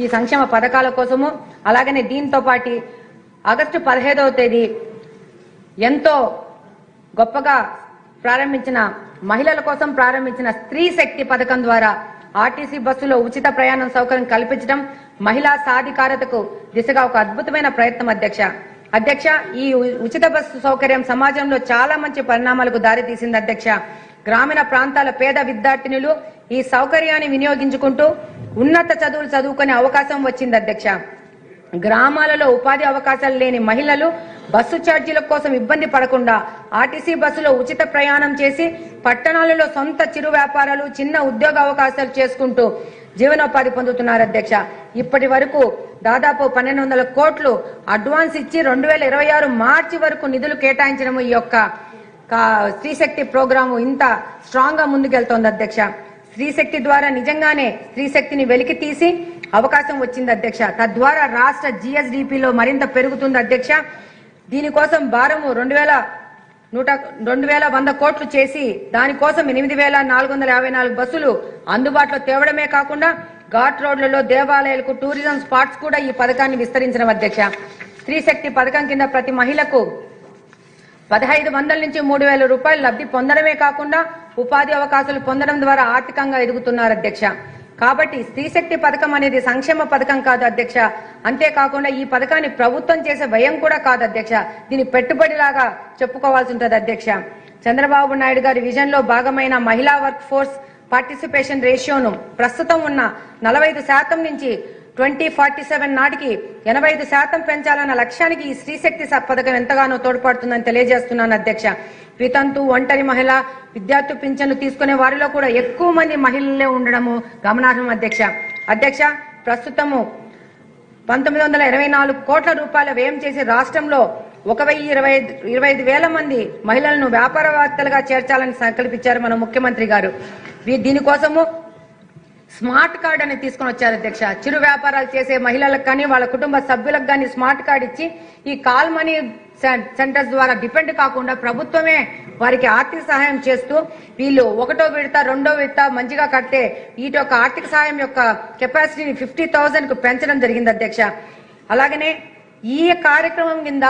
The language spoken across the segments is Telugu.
ఈ సంక్షేమ పథకాల కోసము అలాగనే దీంతో పాటు ఆగస్టు 15వ తేదీ ఎంతో గొప్పగా ప్రారంభించిన మహిళల కోసం ప్రారంభించిన స్త్రీ శక్తి పథకం ద్వారా ఆర్టీసీ బస్సులో ఉచిత ప్రయాణం సౌకర్యం కల్పించడం మహిళా సాధికారతకు దిశగా ఒక అద్భుతమైన ప్రయత్నం అధ్యక్ష ఈ ఉచిత బస్సు సౌకర్యం సమాజంలో చాలా మంచి పరిణామాలకు దారితీసింది అధ్యక్ష. గ్రామీణ ప్రాంతాల పేద విద్యార్థినులు ఈ సౌకర్యాన్ని వినియోగించుకుంటూ ఉన్నత చదువులు చదువుకునే అవకాశం వచ్చింది అధ్యక్ష. గ్రామాలలో ఉపాధి అవకాశాలు లేని మహిళలు బస్సు ఛార్జీల కోసం ఇబ్బంది పడకుండా ఆర్టీసీ బస్సులో ఉచిత ప్రయాణం చేసి పట్టణాలలో సొంత చిరు వ్యాపారాలు చిన్న ఉద్యోగ అవకాశాలు చేసుకుంటూ జీవనోపాధి పొందుతున్నారు అధ్యక్ష. ఇప్పటి వరకు దాదాపు 1200 కోట్లు అడ్వాన్స్ ఇచ్చి 2026 మార్చి వరకు నిధులు కేటాయించడం ఈ యొక్క స్త్రీశక్తి ప్రోగ్రాము ఇంత స్ట్రాంగ్ గా ముందుకెళ్తోంది అధ్యక్ష. స్త్రీశక్తి ద్వారా నిజంగానే స్త్రీశక్తిని వెలికి తీసి అవకాశం వచ్చింది అధ్యక్ష. తద్వారా రాష్ట్ర జిఎస్డిపిలో మరింత పెరుగుతుంది అధ్యక్ష. దీనికోసం భారము 2100 కోట్లు చేసి దానికోసం 8454 బస్సులు అందుబాటులో తేవడమే కాకుండా ఘాట్ రోడ్లలో దేవాలయాలకు టూరిజం స్పాట్స్ కూడా ఈ పథకాన్ని విస్తరించడం అధ్యక్ష. స్త్రీశక్తి పథకం కింద ప్రతి మహిళకు 1500 నుంచి 3000 రూపాయలు లబ్ధి పొందడమే కాకుండా ఉపాధి అవకాశాలు పొందడం ద్వారా ఆర్థికంగా ఎదుగుతున్నారు అధ్యక్ష. కాబట్టి స్త్రీశక్తి పథకం అనేది సంక్షేమ పథకం కాదు అధ్యక్ష. అంతేకాకుండా ఈ పథకాన్ని ప్రభుత్వం చేసే వ్యయం కూడా కాదు అధ్యక్ష. దీని పెట్టుబడిలాగా చెప్పుకోవాల్సి ఉంటుంది అధ్యక్ష. చంద్రబాబు నాయుడు గారి విజన్ లో భాగమైన మహిళా వర్క్ ఫోర్స్ పార్టిసిపేషన్ రేషియోను ప్రస్తుతం ఉన్న 45% నుంచి 2047 నాటికి 85% పెంచాలన్న లక్ష్యానికి ఈ స్త్రీశక్తి పథకం ఎంతగానో తోడ్పడుతుందని తెలియజేస్తున్నాను అధ్యక్ష. వితంతు ఒంటరి మహిళ విద్యార్థి పింఛన్లు తీసుకునే వారిలో కూడా ఎక్కువ మంది మహిళలే ఉండడము గమనార్హం అధ్యక్ష. ప్రస్తుతము 1924 కోట్ల రూపాయల వ్యయం చేసి రాష్ట్రంలో 1,025,000 మంది మహిళలను వ్యాపారవేత్తలుగా చేర్చాలని సంకల్పించారు మన ముఖ్యమంత్రి గారు. దీనికోసము స్మార్ట్ కార్డ్ అని తీసుకుని వచ్చారు అధ్యక్ష. చిరు వ్యాపారాలు చేసే మహిళలకు కానీ వాళ్ళ కుటుంబ సభ్యులకు కానీ స్మార్ట్ కార్డ్ ఇచ్చి ఈ కాల్ మనీ సెంటర్స్ ద్వారా డిపెండ్ కాకుండా ప్రభుత్వమే వారికి ఆర్థిక సహాయం చేస్తూ వీళ్ళు 1వ విడత 2వ విడత మంచిగా కడితే వీటి యొక్క ఆర్థిక సహాయం యొక్క కెపాసిటీని 50,000 కు పెంచడం జరిగింది అధ్యక్ష. అలాగనే ఈ కార్యక్రమం కింద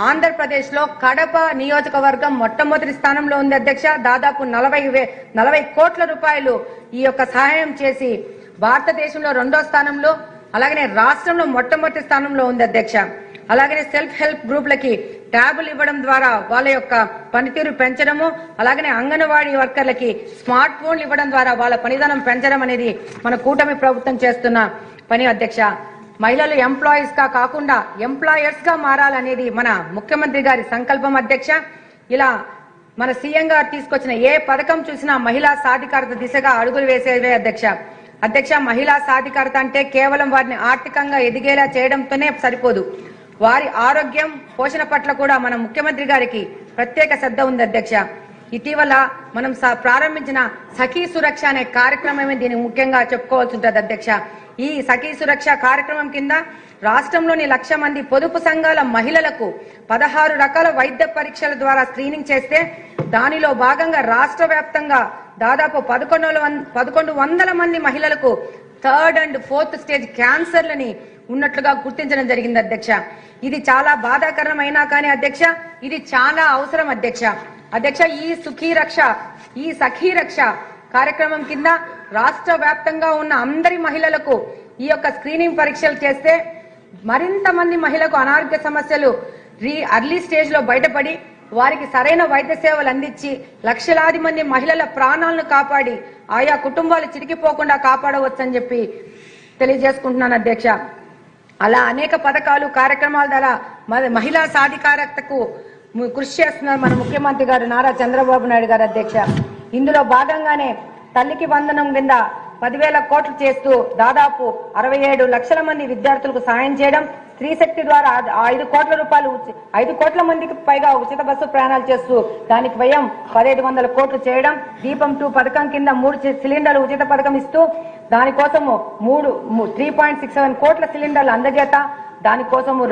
ఆంధ్రప్రదేశ్ లో కడప నియోజకవర్గం మొట్టమొదటి స్థానంలో ఉంది అధ్యక్ష. దాదాపు 40 కోట్ల రూపాయలు ఈ యొక్క సహాయం చేసి భారతదేశంలో 2వ స్థానంలో అలాగనే రాష్ట్రంలో మొట్టమొదటి స్థానంలో ఉంది అధ్యక్ష. అలాగనే సెల్ఫ్ హెల్ప్ గ్రూప్లకి ట్యాబులు ఇవ్వడం ద్వారా వాళ్ళ యొక్క పనితీరు పెంచడము అలాగనే అంగన్వాడీ వర్కర్లకి స్మార్ట్ ఫోన్లు ఇవ్వడం ద్వారా వాళ్ళ పనితనం పెంచడం అనేది మన కూటమి ప్రభుత్వం చేస్తున్న పని అధ్యక్ష. మహిళలు ఎంప్లాయీస్ గా కాకుండా ఎంప్లాయర్స్ గా మారాలనేది మన ముఖ్యమంత్రి గారి సంకల్పం అధ్యక్ష. ఇలా మన సీఎం గారు తీసుకొచ్చిన ఏ పథకం చూసినా మహిళా సాధికారత దిశగా అడుగులు వేసేవే అధ్యక్ష. మహిళా సాధికారత అంటే కేవలం వారిని ఆర్థికంగా ఎదిగేలా చేయడంతోనే సరిపోదు. వారి ఆరోగ్యం పోషణ పట్ల కూడా మన ముఖ్యమంత్రి గారికి ప్రత్యేక శ్రద్ధ ఉంది అధ్యక్ష. ఇటీవల మనం ప్రారంభించిన సఖీ సురక్ష అనే కార్యక్రమమే దీన్ని ముఖ్యంగా చెప్పుకోవాల్సి ఉంటుంది అధ్యక్ష. ఈ సఖీ సురక్ష కార్యక్రమం కింద రాష్ట్రంలోని 1,00,000 మంది పొదుపు సంఘాల మహిళలకు 16 రకాల వైద్య పరీక్షల ద్వారా స్క్రీనింగ్ చేస్తే దానిలో భాగంగా రాష్ట్ర వ్యాప్తంగా దాదాపు 1100 మంది మహిళలకు 3rd and 4th స్టేజ్ క్యాన్సర్లని ఉన్నట్లుగా గుర్తించడం జరిగింది అధ్యక్ష. ఇది చాలా బాధాకరమైనా కానీ అధ్యక్ష ఇది చాలా అవసరం అధ్యక్ష. ఈ సఖీ రక్ష కార్యక్రమం కింద రాష్ట్ర వ్యాప్తంగా ఉన్న అందరి మహిళలకు ఈ యొక్క స్క్రీనింగ్ పరీక్షలు చేస్తే మరింత మంది మహిళలకు అనారోగ్య సమస్యలు అర్లీ స్టేజ్ లో బయటపడి వారికి సరైన వైద్య సేవలు అందించి లక్షలాది మంది మహిళల ప్రాణాలను కాపాడి ఆయా కుటుంబాలు చిరికిపోకుండా కాపాడవచ్చని చెప్పి తెలియజేసుకుంటున్నాను అధ్యక్ష. అలా అనేక పథకాలు కార్యక్రమాల ద్వారా మహిళా సాధికారతకు కృషి చేస్తున్నారు మన ముఖ్యమంత్రి గారు నారా చంద్రబాబు నాయుడు గారు అధ్యక్ష. ఇందులో భాగంగానే తల్లికి వందనం కింద 10,000 కోట్లు చేస్తూ దాదాపు 67 లక్షల మంది విద్యార్థులకు సాయం చేయడం, స్త్రీశక్తి ద్వారా 5 కోట్ల రూపాయలు 5 కోట్ల మందికి పైగా ఉచిత బస్సు ప్రయాణాలు చేస్తూ దానికి వ్యయం 1,500 కోట్లు చేయడం, దీపం 2 పథకం కింద 3 సిలిండర్లు ఉచిత పథకం ఇస్తూ దానికోసము 3.67 కోట్ల సిలిండర్లు అందజేత దానికోసము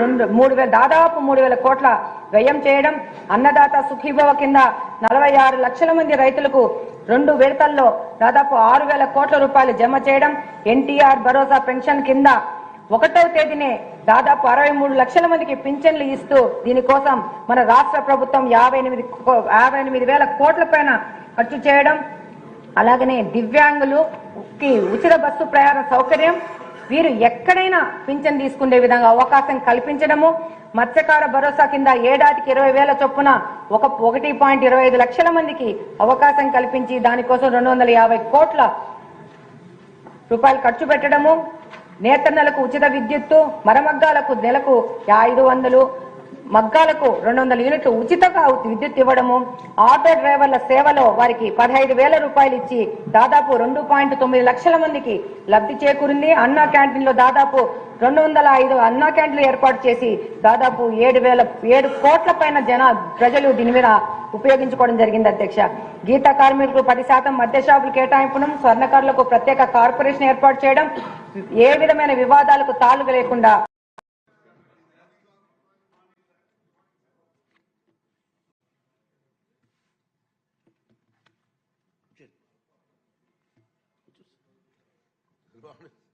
దాదాపు 3,000 కోట్ల వ్యయం చేయడం, అన్నదాత సుఖీభవ కింద 46 లక్షల మంది రైతులకు 2 విడతల్లో దాదాపు 6,000 కోట్ల రూపాయలు జమ చేయడం, ఎన్టీఆర్ భరోసా పెన్షన్ కింద 1వ తేదీనే దాదాపు 63 లక్షల మందికి పింఛన్లు ఇస్తూ దీనికోసం మన రాష్ట్ర ప్రభుత్వం 58,000 కోట్ల పైన ఖర్చు చేయడం, అలాగనే దివ్యాంగులకి ఉచిత బస్సు ప్రయాణ సౌకర్యం, వీరు ఎక్కడైనా పింఛన్ తీసుకునే విధంగా అవకాశం కల్పించడము, మత్స్యకార భరోసా కింద ఏడాదికి 20,000 చొప్పున 1.25 లక్షల మందికి అవకాశం కల్పించి దానికోసం 250 కోట్ల రూపాయలు ఖర్చు పెట్టడము, నేతన్నలకు ఉచిత విద్యుత్తు, మరమగ్గాలకు నెలకు 500, మగ్గాలకు 200 యూనిట్లు ఉచితంగా విద్యుత్ ఇవ్వడము, ఆటో డ్రైవర్ల సేవలో వారికి 15,000 రూపాయలు ఇచ్చి దాదాపు 2.9 లక్షల మందికి లబ్ధి చేకూరింది. అన్నా క్యాంటీన్లో దాదాపు 205 అన్నా క్యాంటీన్లు ఏర్పాటు చేసి దాదాపు 7 కోట్ల పైన ప్రజలు దీని మీద ఉపయోగించుకోవడం జరిగింది అధ్యక్ష. గీత కార్మికులకు 10% మద్య షాపులు కేటాయింపడం, స్వర్ణకారులకు ప్రత్యేక కార్పొరేషన్ ఏర్పాటు చేయడం, ఏ విధమైన వివాదాలకు తాళుగా లేకుండా Good morning.